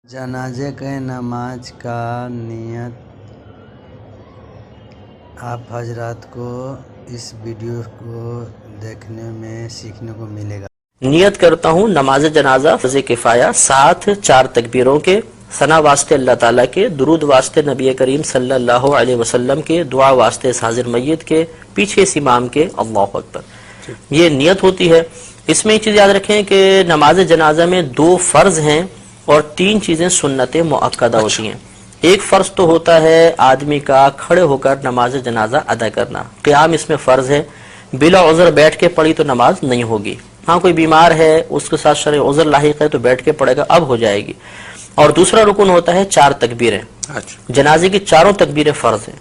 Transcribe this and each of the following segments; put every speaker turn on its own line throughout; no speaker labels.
जनाजे के नमाज का नियत आप हजरात को इस वीडियो को देखने में सीखने को मिलेगा।
नियत करता हूँ नमाज जनाजा फर्ज किफाया साथ 4 तकबीरों के, सना वास्ते अल्लाह ताला के, दुरूद वास्ते नबी करीम सल्लल्लाहु अलैहि वसल्लम के, दुआ वास्ते इस हाजिर मैयत के, पीछे इस इमाम के, अल्लाहु अकबर। ये नियत होती है। इसमें एक चीज याद रखें कि नमाज जनाजा में 2 फर्ज हैं और 3 चीजें सुन्नत मुअक्कदा होती हैं। एक फर्ज तो होता है आदमी का खड़े होकर नमाज जनाजा अदा करना, क़याम इसमें फर्ज है। बिला उज़र बैठ के पढ़ी तो नमाज नहीं होगी। हाँ, कोई बीमार है उसके साथ शरई उज़र लाहिक है तो बैठ के पढ़ेगा, अब हो जाएगी। और दूसरा रुकन होता है 4 तकबीरें। जनाजे की 4 तकबीरें फर्ज हैं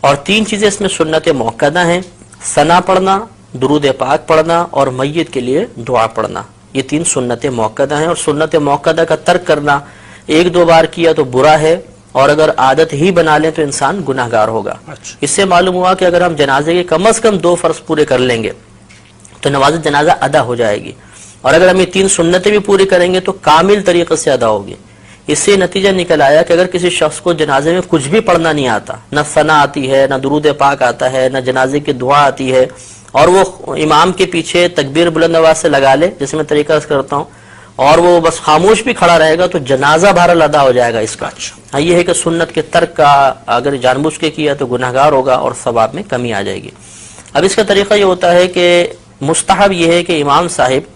और 3 चीजें इसमें सुन्नत मुअक्कदा हैं। सना पढ़ना, दुरूद पाक पढ़ना और मैयत के लिए दुआ पढ़ना। ये 3 सुन्नत मुअक्कदा हैं और सुन्नत मुअक्कदा का तर्क करना 1-2 बार किया तो बुरा है और अगर आदत ही बना लें तो इंसान गुनाहगार होगा। इससे मालूम हुआ कि अगर हम जनाजे के कम से कम 2 फर्ज पूरे कर लेंगे तो नमाज जनाजा अदा हो जाएगी और अगर हम ये 3 सुन्नतें भी पूरी करेंगे तो कामिल तरीके से अदा होगी। इससे नतीजा निकल आया कि अगर किसी शख्स को जनाजे में कुछ भी पढ़ना नहीं आता, न सना आती है, न दुरूद पाक आता है, न जनाजे की दुआ आती है और वो इमाम के पीछे तकबीर बुलंद आवाज से लगा ले, जैसे मैं तरीका करता हूँ, और वो बस खामोश भी खड़ा रहेगा तो जनाजा बहरहाल अदा हो जाएगा इसका। हाँ, ये है कि सुन्नत के तर्क का अगर जानबूझ के किया तो गुनाहगार होगा और सवाब में कमी आ जाएगी। अब इसका तरीका ये होता है कि मुस्तहब ये है कि इमाम साहिब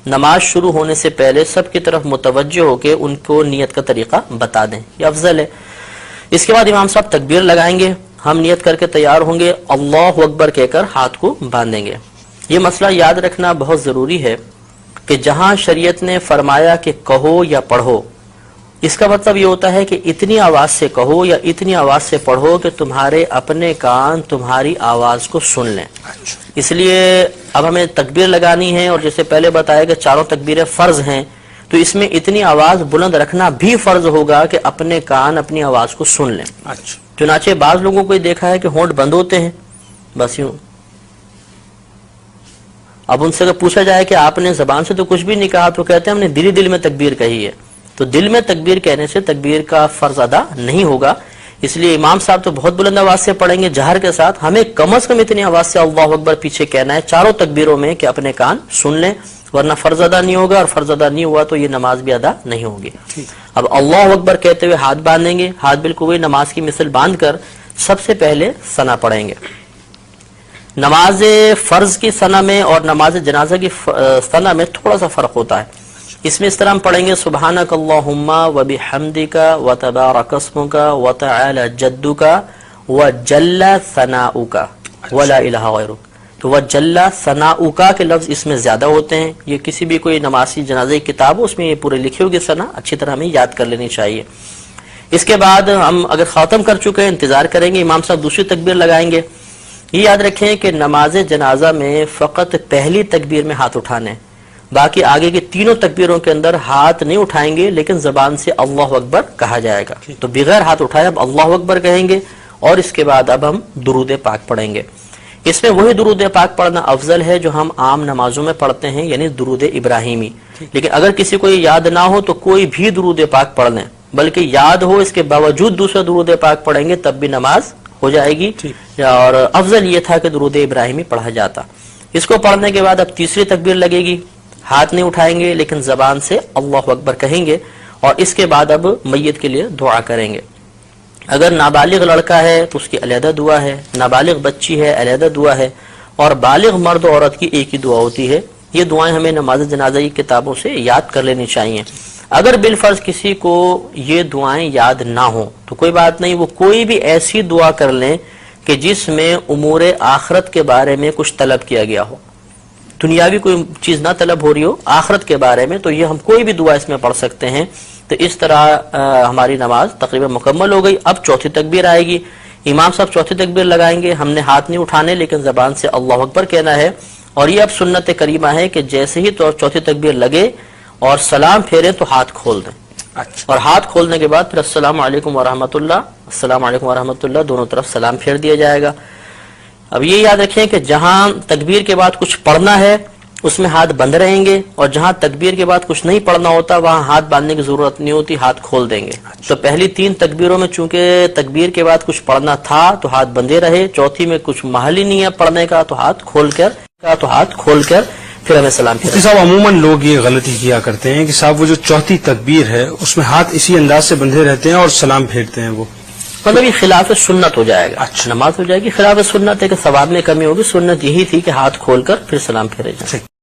नमाज शुरू होने से पहले सबकी तरफ मुतवज्जो होकर उनको नियत का तरीका बता दें, ये अफजल है। इसके बाद इमाम साहब तकबीर लगाएंगे, हम नियत करके तैयार होंगे, अल्लाहु अकबर कहकर हाथ को बांधेंगे। ये मसला याद रखना बहुत जरूरी है कि जहां शरीयत ने फरमाया कि कहो या पढ़ो, इसका मतलब ये होता है कि इतनी आवाज से कहो या इतनी आवाज से पढ़ो कि तुम्हारे अपने कान तुम्हारी आवाज को सुन लें। इसलिए अब हमें तकबीर लगानी है और जैसे पहले बताया कि 4 तकबीरें फर्ज हैं तो इसमें इतनी आवाज बुलंद रखना भी फर्ज होगा कि अपने कान अपनी आवाज को सुन लें। चुनाचे बाज लोगों को देखा है कि होंठ बंद होते हैं, बस यूं। अब उनसे अगर पूछा जाए कि आपने जबान से तो कुछ भी नहीं कहा तो कहते हैं हमने दिल दिल में तकबीर कही है। तो दिल में तकबीर कहने से तकबीर का फर्ज अदा नहीं होगा। इसलिए इमाम साहब तो बहुत बुलंद आवाज से पढ़ेंगे जहर के साथ, हमें कम से कम इतनी आवाज से अल्लाहु अकबर पीछे कहना है 4 तकबीरों में कि अपने कान सुन लें, वरना फर्ज अदा नहीं होगा और फर्ज अदा नहीं हुआ तो ये नमाज भी अदा नहीं होगी। अब अल्लाहु अकबर कहते हुए हाथ बांधेंगे, हाथ बिल्कुल वही नमाज की मिसल बांध कर सबसे पहले सना पढ़ेंगे। नमाज फर्ज की सना में और नमाज जनाजा की सना में थोड़ा सा फर्क होता है। इसमें इस तरह हम पढ़ेंगे सुबहानक अल्लाहुम्मा व बिहम्दिका व तबारक अस्मुका व तआला जद्दुका व जल्ला सनाउका व ला इलाहा गैरुक। तो वह जल्ला सनाउका के लफ्ज इसमें ज्यादा होते हैं। ये किसी भी कोई नमाजी जनाजे की किताब हो उसमें ये पूरे लिखे होगी सना, अच्छी तरह हमें याद कर लेनी चाहिए। इसके बाद हम अगर खत्म कर चुके हैं इंतजार करेंगे, इमाम साहब दूसरी तकबीर लगाएंगे। ये याद रखें कि नमाज जनाजा में फकत पहली तकबीर में हाथ उठाने, बाकी आगे की 3 तकबीरों के अंदर हाथ नहीं उठाएंगे लेकिन जबान से अल्लाहु अकबर कहा जाएगा। तो बगैर हाथ उठाए अब अल्लाहु अकबर कहेंगे और इसके बाद अब हम दुरूद पाक पढ़ेंगे। इसमें वही दुरूद पाक पढ़ना अफजल है जो हम आम नमाजों में पढ़ते हैं, यानी दुरूद इब्राहिमी। लेकिन अगर किसी को याद ना हो तो कोई भी दुरूद पाक पढ़ लें, बल्कि याद हो इसके बावजूद दूसरा दुरूद पाक पढ़ेंगे तब भी नमाज हो जाएगी। और अफजल ये था कि दुरूद इब्राहिमी पढ़ा जाता। इसको पढ़ने के बाद अब तीसरी तकबीर लगेगी, हाथ नहीं उठाएंगे लेकिन जबान से अल्लाहु अकबर कहेंगे और इसके बाद अब मैयत के लिए दुआ करेंगे। अगर नाबालिग लड़का है तो उसकी अलहदा दुआ है, नाबालिग बच्ची है अलहदा दुआ है और बालिग मर्द और औरत की एक ही दुआ होती है। ये दुआएं हमें नमाज जनाजा की किताबों से याद कर लेनी चाहिए। अगर बिलफर्ज किसी को ये दुआएं याद ना हो तो कोई बात नहीं, वो कोई भी ऐसी दुआ कर लें कि जिसमें उमूर आखरत के बारे में कुछ तलब किया गया हो, दुनियावी कोई चीज ना तलब हो रही हो आखरत के बारे में, तो ये हम कोई भी दुआ इसमें पढ़ सकते हैं। तो इस तरह हमारी नमाज तकरीबन मुकम्मल हो गई। अब चौथी तकबीर आएगी, इमाम साहब चौथी तकबीर लगाएंगे, हमने हाथ नहीं उठाने लेकिन जबान से अल्लाहु अकबर कहना है। और ये अब सुन्नत करीमा है कि जैसे ही तो चौथी तकबीर लगे और सलाम फेरे तो हाथ खोल दें। और हाथ खोलने के बाद फिर अस्सलाम वालेकुम वरहमतुल्लाह, अस्सलाम वालेकुम वरहमतुल्लाह दोनों तरफ सलाम फेर दिया जाएगा। अब ये याद रखें कि जहां तकबीर के बाद कुछ पढ़ना है اس میں ہاتھ بند رہیں گے، اور جہاں تکبیر کے بعد کچھ نہیں پڑھنا ہوتا وہاں ہاتھ باندھنے کی ضرورت نہیں ہوتی، ہاتھ کھول دیں گے۔ تو پہلی 3 تکبیروں میں چونکہ تکبیر کے بعد کچھ پڑھنا تھا تو ہاتھ بندے رہے، چوتھی میں کچھ محل ہی نہیں ہے پڑھنے کا تو ہاتھ کھول کر پھر ہمیں سلام پھیرنا۔
مفتی صاحب عموماً لوگ یہ غلطی کیا کرتے ہیں کہ صاحب وہ جو چوتھی تکبیر ہے اس میں ہاتھ اسی انداز سے بندھے رہتے ہیں اور سلام پھیرتے ہیں، وہ
مطلب یہ خلاف سنت ہو جائے گا،
اچھا،
نماز ہو جائے گی خلاف سنت ہے کہ ثواب میں کمی ہوگی، سنت یہی تھی کہ ہاتھ کھول کر پھر سلام پھیرے جائیں۔